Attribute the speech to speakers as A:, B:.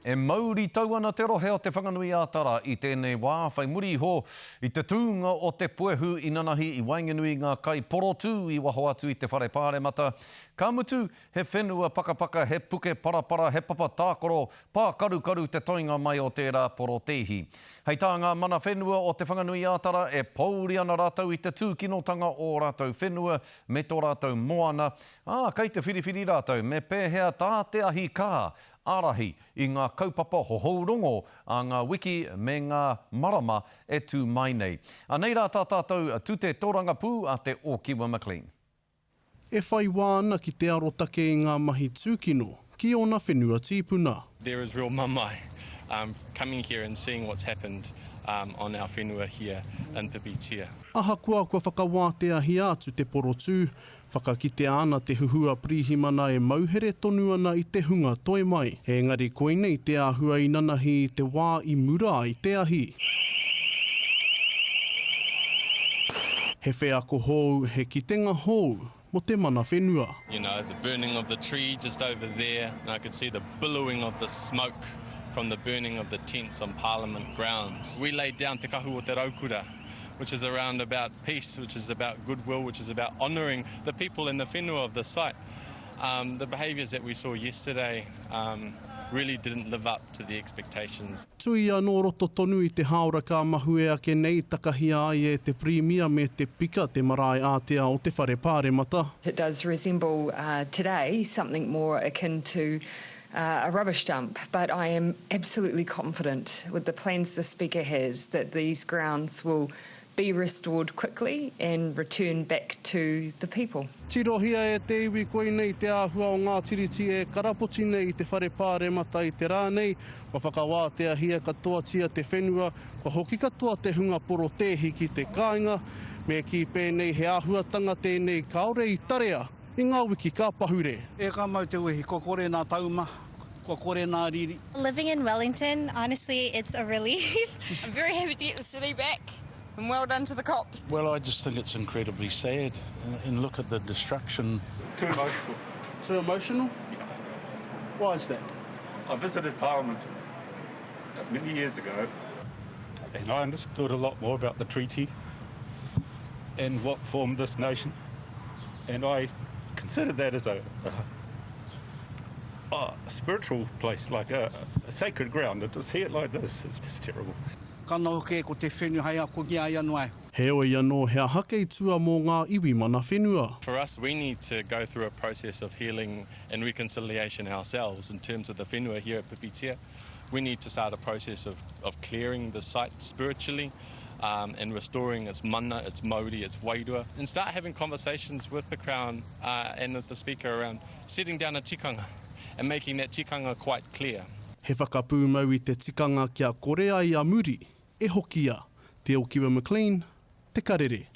A: E mauri tau ana te rohe o te whanganui ātara i tēnei wā, whai muri ho i te tūnga o te puehu i nanahi i wainganui ngā kai porotu i waho atu i te whare pāremata. Ka mutu he whenua pakapaka, he puke parapara, he papa tākoro, pā karukaru te toinga mai o tērā porotehi. Hei tā ngā mana whenua o te whanganui ātara e pauri ana rātou i te tūkinotanga o rātou whenua me tō rātou moana. Kei te whiriwhiri rātou, me pēhea tā te ahi kā. Arahi i ngā kaupapa hohourongo a ngā wiki me ngā marama e tū mai nei. Nei rā tātou tu te tōranga pū a te o Kiwa McLean.
B: E whai wāna ki te arotake i ngā mahi tūkino, ki ona whenua tīpuna.
C: There is real mamai coming here and seeing what's happened on our whenua here in Pipitia.
B: Aha kua whakawātea hi atu te porotu, whakakite ana te huhua prihimana e mauhere tonu ana i te hunga toi mai. He engari koine i te āhua i nanahi i te wā i mura i te ahi. He wheako hou, he kitenga hou, mo te mana whenua.
C: You know, the burning of the tree just over there, and I could see the billowing of the smoke from the burning of the tents on Parliament grounds. We laid down te kahu o te raukura, which is around about peace, which is about goodwill, which is about honouring the people in the whenua of the site. The behaviours that we saw yesterday really didn't live up to the expectations.
B: Tui anō roto tonu i te haora ka mahu e ake nei takahia ai e te primia me te pika te marae ātea o te whare pāremata.
D: It does resemble today something more akin to a rubbish dump, but I am absolutely confident with the plans the Speaker has that these grounds will be restored quickly and return back to the people.
B: Tirohia e te iwi koine i te āhua o ngā tiriti e karapoti nei i te whare pāremata i te rā nei, wa whakawātea hia katoa tia te whenua, wa hoki katoa te hunga porotehi ki te kāinga, me ki pēnei he āhuatanga tēnei kaore i tarea i ngā wiki ka pahure.
E: E ka mau te uhi, ko kore nā tauma, ko kore nā riri.
F: Living in Wellington, honestly, it's a relief.
G: I'm very happy to get the city back. And well done to the cops.
E: Well, I just think it's incredibly sad and look at the destruction.
H: Too emotional.
B: Too emotional? Why is that?
H: I visited Parliament many years ago. And I understood a lot more about the treaty and what formed this nation. And I considered that as a spiritual place, like a sacred ground. And to see it like this is just terrible.
E: Kana hoke ko te whenua hai ako ki ai anō ai.
B: He oi anō hea hake i tua mō ngā iwi mana whenua.
C: For us, we need to go through a process of healing and reconciliation ourselves in terms of the whenua here at Pipitia. We need to start a process of clearing the site spiritually and restoring its mana, its mauri, its wairua, and start having conversations with the Crown and with the Speaker around setting down a tikanga and making that tikanga quite clear.
B: He whakapū mau i te tikanga kia korea i a muri, e hokia, te o Kiwa McLean, te karere.